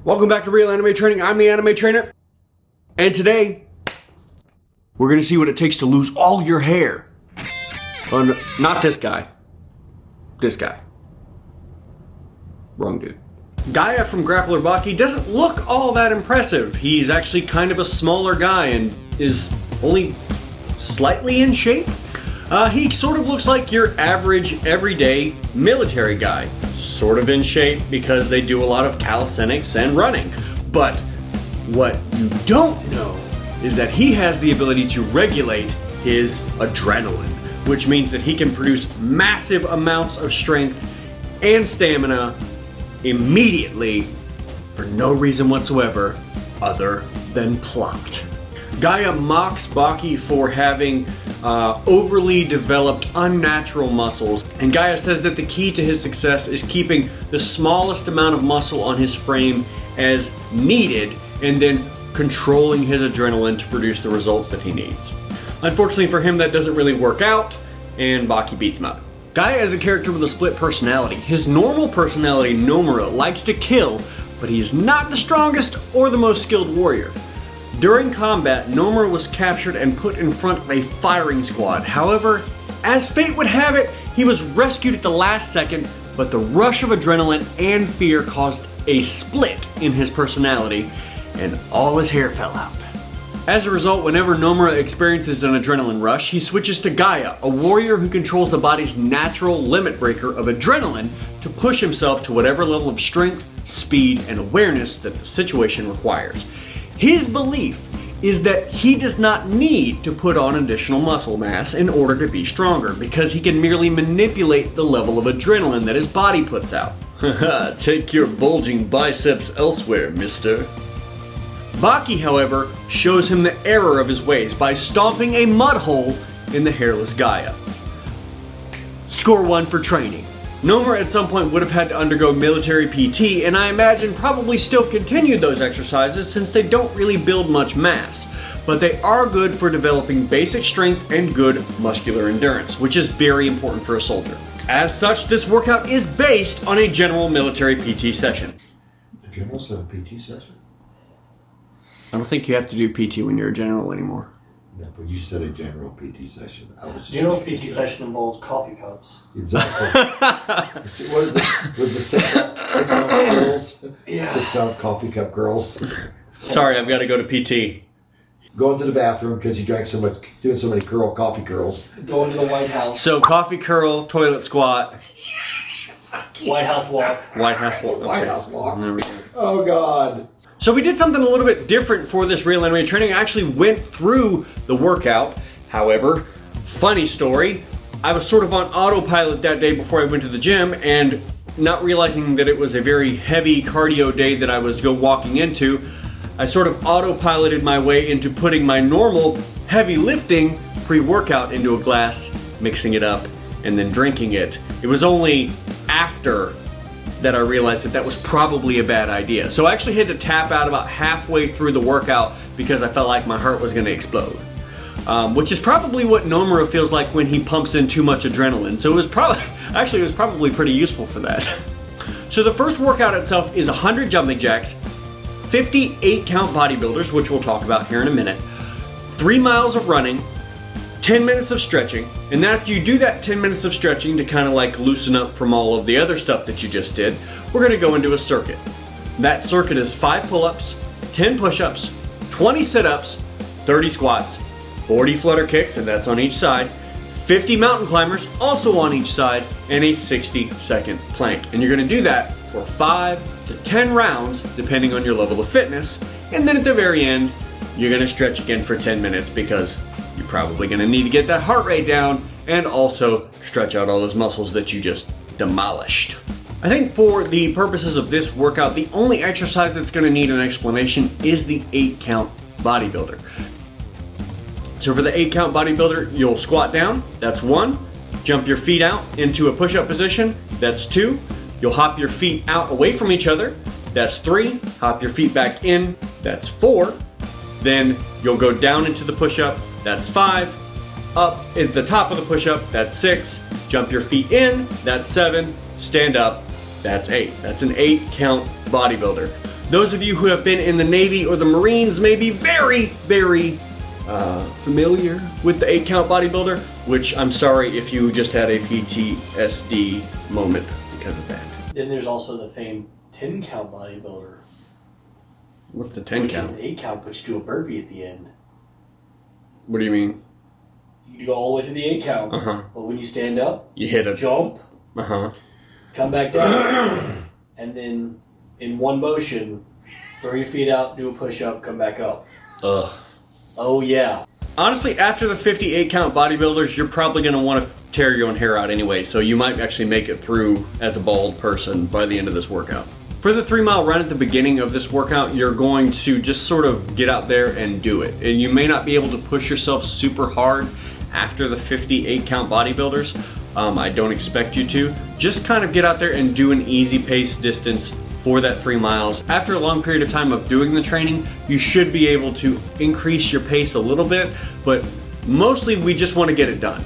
Welcome back to Real Anime Training. I'm the Anime Trainer. And today, we're going to see what it takes to lose all your hair. Oh, no, not this guy. This guy. Wrong dude. Gaia from Grappler Baki doesn't look all that impressive. He's actually kind of a smaller guy and is only slightly in shape. He sort of looks like your average, everyday military guy. Sort of in shape because they do a lot of calisthenics and running. But what you don't know is that he has the ability to regulate his adrenaline, which means that he can produce massive amounts of strength and stamina immediately for no reason whatsoever other than plot. Gaia mocks Baki for having overly developed unnatural muscles, and Gaia says that the key to his success is keeping the smallest amount of muscle on his frame as needed and then controlling his adrenaline to produce the results that he needs. Unfortunately for him, that doesn't really work out, and Baki beats him up. Gaia is a character with a split personality. His normal personality, Nomura, likes to kill, but he is not the strongest or the most skilled warrior. During combat, Nomura was captured and put in front of a firing squad. However, as fate would have it, he was rescued at the last second, but the rush of adrenaline and fear caused a split in his personality, and all his hair fell out. As a result, whenever Nomura experiences an adrenaline rush, he switches to Gaia, a warrior who controls the body's natural limit breaker of adrenaline to push himself to whatever level of strength, speed, and awareness that the situation requires. His belief is that he does not need to put on additional muscle mass in order to be stronger, because he can merely manipulate the level of adrenaline that his body puts out. Haha, take your bulging biceps elsewhere, mister. Baki, however, shows him the error of his ways by stomping a mud hole in the hairless Gaia. Score 1 for training. Nomura at some point would have had to undergo military PT, and I imagine probably still continued those exercises since they don't really build much mass. But they are good for developing basic strength and good muscular endurance, which is very important for a soldier. As such, this workout is based on a general military PT session. The generals have a PT session? I don't think you have to do PT when you're a general anymore. No, but you said a general PT session. General PT session involves coffee cups. Exactly. What is it? Was the 6 ounce girls? Yeah. 6 ounce coffee cup girls. Sorry, I've got to go to PT. Going to the bathroom because you drank so much, doing so many coffee curls. Going to the White House. So coffee curl, toilet squat. White House walk. White House walk. Okay. White House walk. There we go. Oh God. So we did something a little bit different for this Real Anime Training. I actually went through the workout. However, funny story, I was sort of on autopilot that day before I went to the gym, and not realizing that it was a very heavy cardio day that I was walking into, I sort of autopiloted my way into putting my normal heavy lifting pre-workout into a glass, mixing it up, and then drinking it. It was only after that I realized that that was probably a bad idea. So I actually had to tap out about halfway through the workout because I felt like my heart was gonna explode. Which is probably what Nomura feels like when he pumps in too much adrenaline. So it was probably pretty useful for that. So the first workout itself is 100 jumping jacks, 50 8-count bodybuilders, which we'll talk about here in a minute, 3 miles of running, 10 minutes of stretching, and then after you do that 10 minutes of stretching to kind of like loosen up from all of the other stuff that you just did, we're going to go into a circuit. That circuit is 5 pull-ups, 10 push-ups, 20 sit-ups, 30 squats, 40 flutter kicks, and that's on each side, 50 mountain climbers, also on each side, and a 60-second plank. And you're going to do that for 5 to 10 rounds, depending on your level of fitness, and then at the very end, you're going to stretch again for 10 minutes because you're probably going to need to get that heart rate down and also stretch out all those muscles that you just demolished. I think for the purposes of this workout, the only exercise that's going to need an explanation is the 8-count bodybuilder. So for the 8-count bodybuilder, you'll squat down, that's 1. Jump your feet out into a push-up position, that's 2. You'll hop your feet out away from each other, that's 3. Hop your feet back in, that's 4. Then you'll go down into the push-up, that's 5. Up at the top of the push-up, that's 6. Jump your feet in, that's 7. Stand up, that's 8. That's an 8-count bodybuilder. Those of you who have been in the Navy or the Marines may be very, very familiar with the 8-count bodybuilder, which I'm sorry if you just had a PTSD moment because of that. Then there's also the famed 10-count bodybuilder. What's the 10 which count? is an 8-count, but you do a burpee at the end. What do you mean? You go all the way to the 8-count, but when you stand up, you hit a jump, come back down, and then in one motion, throw your feet out, do a push-up, come back up. Ugh. Oh yeah. Honestly, after the 58-count bodybuilders, you're probably going to want to tear your own hair out anyway, so you might actually make it through as a bald person by the end of this workout. For the 3-mile run at the beginning of this workout, you're going to just sort of get out there and do it. And you may not be able to push yourself super hard after the 58-count bodybuilders. I don't expect you to. Just kind of get out there and do an easy pace distance for that 3 miles. After a long period of time of doing the training, you should be able to increase your pace a little bit, but mostly we just want to get it done.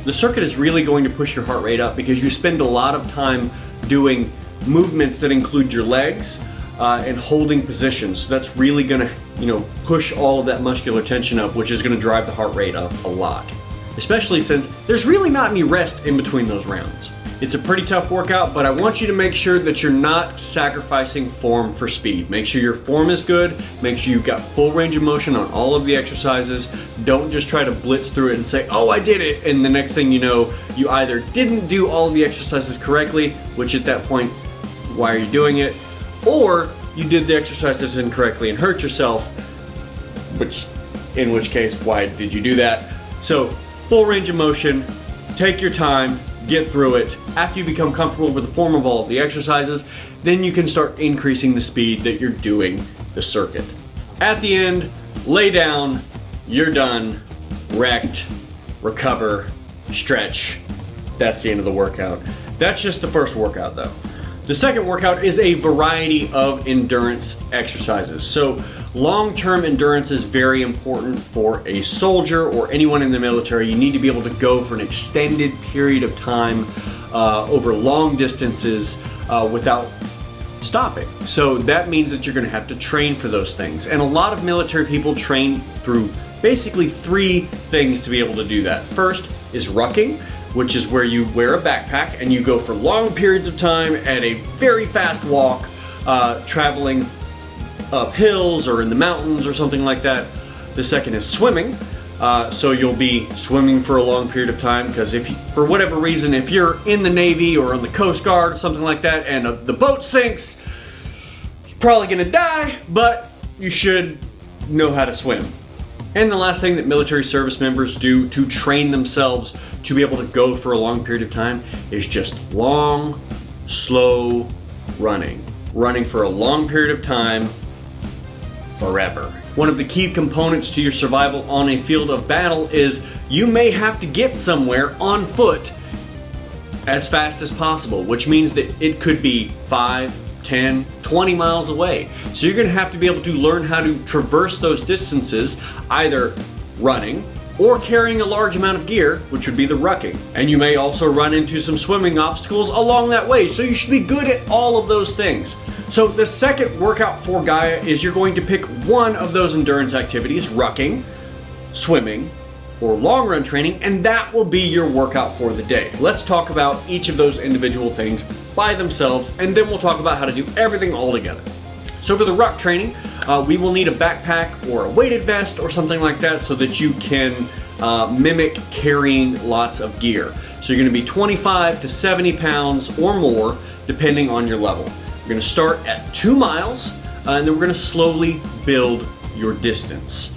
The circuit is really going to push your heart rate up because you spend a lot of time doing movements that include your legs and holding positions. So that's really going to, push all of that muscular tension up, which is going to drive the heart rate up a lot. Especially since there's really not any rest in between those rounds. It's a pretty tough workout, but I want you to make sure that you're not sacrificing form for speed. Make sure your form is good. Make sure you've got full range of motion on all of the exercises. Don't just try to blitz through it and say, oh, I did it. And the next thing you know, you either didn't do all of the exercises correctly, which at that point, why are you doing it? Or you did the exercises incorrectly and hurt yourself, in which case, why did you do that? So, full range of motion, take your time, get through it. After you become comfortable with the form of all of the exercises, then you can start increasing the speed that you're doing the circuit. At the end, lay down, you're done, wrecked, recover, stretch. That's the end of the workout. That's just the first workout though. The second workout is a variety of endurance exercises. So long-term endurance is very important for a soldier or anyone in the military. You need to be able to go for an extended period of time over long distances without stopping. So that means that you're going to have to train for those things. And a lot of military people train through basically 3 things to be able to do that. First is rucking, which is where you wear a backpack and you go for long periods of time at a very fast walk, traveling up hills or in the mountains or something like that. The second is swimming. So you'll be swimming for a long period of time because if you, for whatever reason, if you're in the Navy or on the Coast Guard or something like that and the boat sinks, you're probably gonna die, but you should know how to swim. And the last thing that military service members do to train themselves to be able to go for a long period of time is just long, slow running. Running for a long period of time, forever. One of the key components to your survival on a field of battle is you may have to get somewhere on foot as fast as possible, which means that it could be 5, 10, 20 miles away. So you're going to have to be able to learn how to traverse those distances, either running or carrying a large amount of gear, which would be the rucking. And you may also run into some swimming obstacles along that way, so you should be good at all of those things. So the second workout for Gaia is you're going to pick one of those endurance activities, rucking, swimming, or long run training, and that will be your workout for the day. Let's talk about each of those individual things by themselves, and then we'll talk about how to do everything all together. So for the ruck training, we will need a backpack or a weighted vest or something like that so that you can mimic carrying lots of gear. So you're going to be 25 to 70 pounds or more depending on your level. We're going to start at 2 miles and then we're going to slowly build your distance.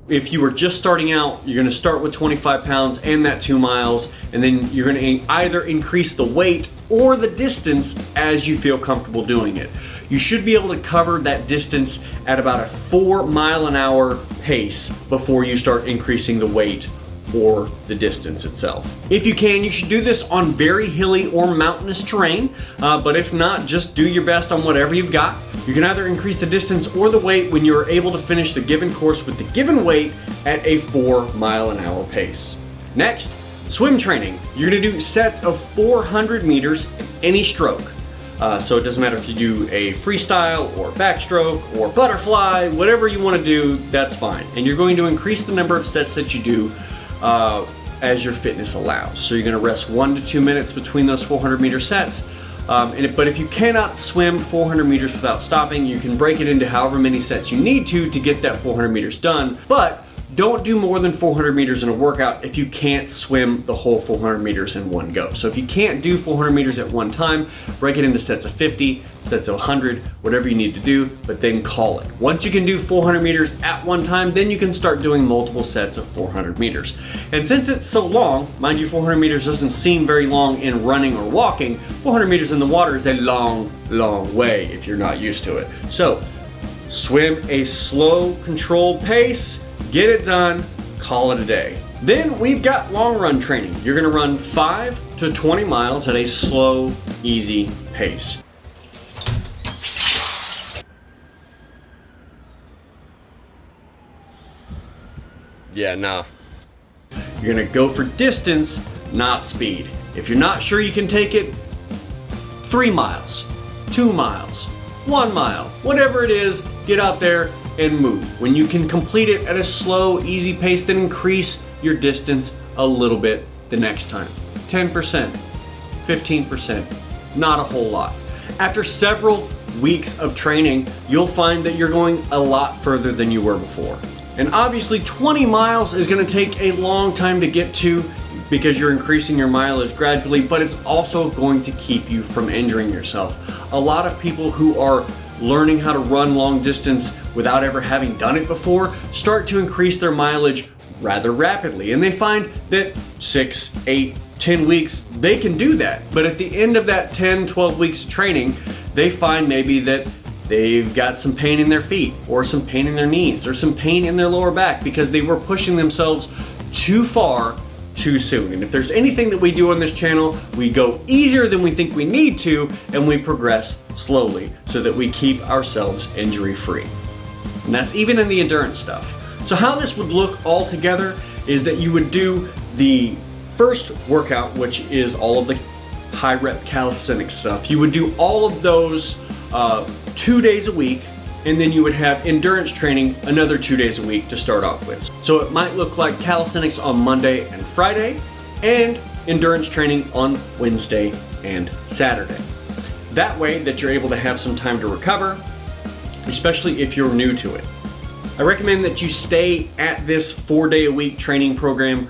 If you were just starting out, you're going to start with 25 pounds and that 2 miles, and then you're going to either increase the weight or the distance as you feel comfortable doing it. You should be able to cover that distance at about a 4 mile an hour pace before you start increasing the weight or the distance itself. If you can, you should do this on very hilly or mountainous terrain, but if not, just do your best on whatever you've got. You can either increase the distance or the weight when you're able to finish the given course with the given weight at a 4 mile an hour pace. Next, swim training. You're gonna do sets of 400 meters in any stroke. So it doesn't matter if you do a freestyle or backstroke or butterfly, whatever you want to do, that's fine. And you're going to increase the number of sets that you do as your fitness allows. So you're going to rest 1 to 2 minutes between those 400-meter sets. But if you cannot swim 400 meters without stopping, you can break it into however many sets you need to get that 400 meters done. But don't do more than 400 meters in a workout if you can't swim the whole 400 meters in one go. So if you can't do 400 meters at one time, break it into sets of 50, sets of 100, whatever you need to do, but then call it. Once you can do 400 meters at one time, then you can start doing multiple sets of 400 meters. And since it's so long, mind you, 400 meters doesn't seem very long in running or walking, 400 meters in the water is a long, long way if you're not used to it. So swim a slow, controlled pace, get it done, call it a day. Then we've got long run training. You're gonna run 5 to 20 miles at a slow, easy pace. Yeah, nah. You're gonna go for distance, not speed. If you're not sure you can take it, 3 miles, 2 miles, 1 mile, whatever it is, get out there and move. When you can complete it at a slow, easy pace, then increase your distance a little bit the next time. 10%, 15%, not a whole lot. After several weeks of training, you'll find that you're going a lot further than you were before. And obviously 20 miles is gonna take a long time to get to because you're increasing your mileage gradually, but it's also going to keep you from injuring yourself. A lot of people who are learning how to run long distance without ever having done it before start to increase their mileage rather rapidly, and they find that 6, 8, 10 weeks they can do that, but at the end of that 10, 12 weeks of training, they find maybe that they've got some pain in their feet or some pain in their knees or some pain in their lower back because they were pushing themselves too far too soon. And if there's anything that we do on this channel, we go easier than we think we need to, and we progress slowly so that we keep ourselves injury free. And that's even in the endurance stuff. So how this would look all together is that you would do the first workout, which is all of the high rep calisthenics stuff. You would do all of those 2 days a week, and then you would have endurance training another 2 days a week to start off with. So it might look like calisthenics on Monday and Friday, and endurance training on Wednesday and Saturday. That way that you're able to have some time to recover, especially if you're new to it. I recommend that you stay at this 4-day-a-week training program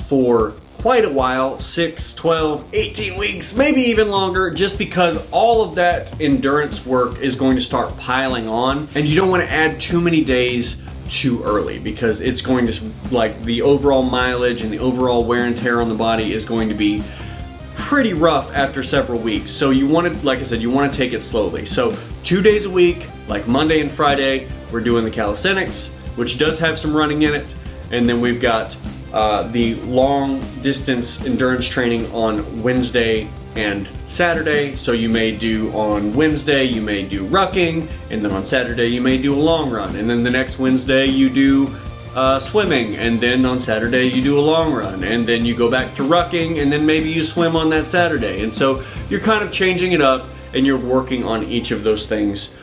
for quite a while, 6, 12, 18 weeks, maybe even longer, just because all of that endurance work is going to start piling on, and you don't want to add too many days too early because it's going to, like, the overall mileage and the overall wear and tear on the body is going to be pretty rough after several weeks. So you want to, like I said, you want to take it slowly. So 2 days a week, like Monday and Friday, we're doing the calisthenics, which does have some running in it, and then we've got the long distance endurance training on Wednesday and Saturday. So you may do on Wednesday, you may do rucking, and then on Saturday you may do a long run, and then the next Wednesday you do swimming, and then on Saturday you do a long run, and then you go back to rucking, and then maybe you swim on that Saturday. And so you're kind of changing it up, and you're working on each of those things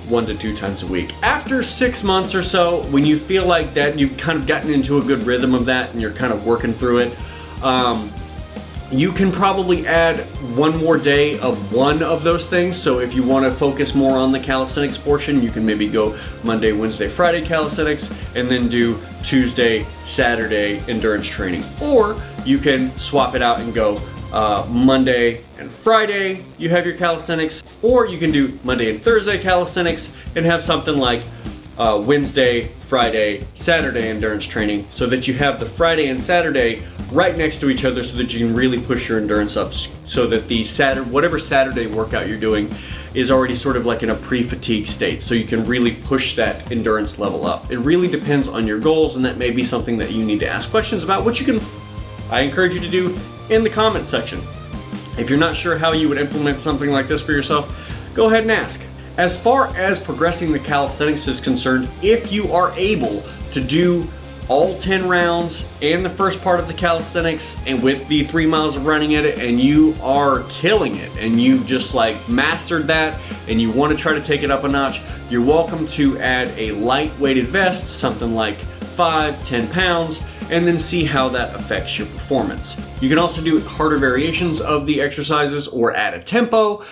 1 to 2 times a week. After 6 months or so, when you feel like that you've kind of gotten into a good rhythm of that and you're kind of working through it, you can probably add 1 more day of one of those things. So if you want to focus more on the calisthenics portion, you can maybe go Monday, Wednesday, Friday calisthenics, and then do Tuesday, Saturday endurance training. Or you can swap it out and go Monday and Friday you have your calisthenics, or you can do Monday and Thursday calisthenics and have something like Wednesday, Friday, Saturday endurance training, so that you have the Friday and Saturday right next to each other so that you can really push your endurance up, so that the whatever Saturday workout you're doing is already sort of like in a pre-fatigue state, so you can really push that endurance level up. It really depends on your goals, and that may be something that you need to ask questions about, which I encourage you to do in the comment section. If you're not sure how you would implement something like this for yourself, go ahead and ask. As far as progressing the calisthenics is concerned, if you are able to do all 10 rounds and the first part of the calisthenics and with the 3 miles of running at it, and you are killing it and you've just like mastered that and you want to try to take it up a notch, you're welcome to add a light-weighted vest, something like 5-10 pounds, and then see how that affects your performance. You can also do harder variations of the exercises or add a tempo.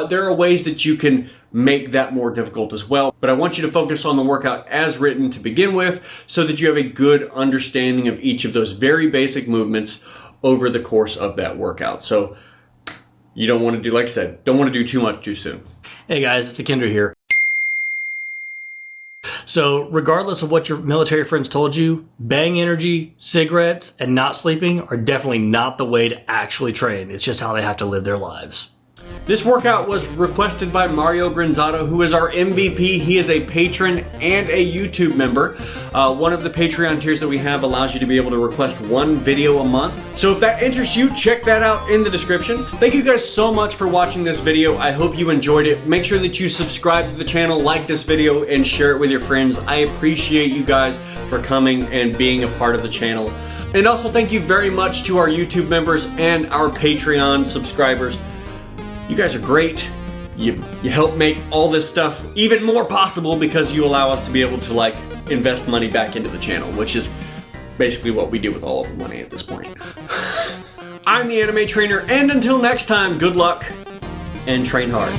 There are ways that you can make that more difficult as well, but I want you to focus on the workout as written to begin with so that you have a good understanding of each of those very basic movements over the course of that workout. So you don't want to do, like I said, don't want to do too much too soon. Hey guys, it's the Kinder here. So regardless of what your military friends told you, bang energy, cigarettes, and not sleeping are definitely not the way to actually train. It's just how they have to live their lives. This workout was requested by Mario Granzato, who is our MVP. He is a patron and a YouTube member. One of the Patreon tiers that we have allows you to be able to request one video a month. So if that interests you, check that out in the description. Thank you guys so much for watching this video. I hope you enjoyed it. Make sure that you subscribe to the channel, like this video, and share it with your friends. I appreciate you guys for coming and being a part of the channel. And also thank you very much to our YouTube members and our Patreon subscribers. You guys are great. You help make all this stuff even more possible because you allow us to be able to like invest money back into the channel, which is basically what we do with all of the money at this point. I'm the Anime Trainer, and until next time, good luck and train hard.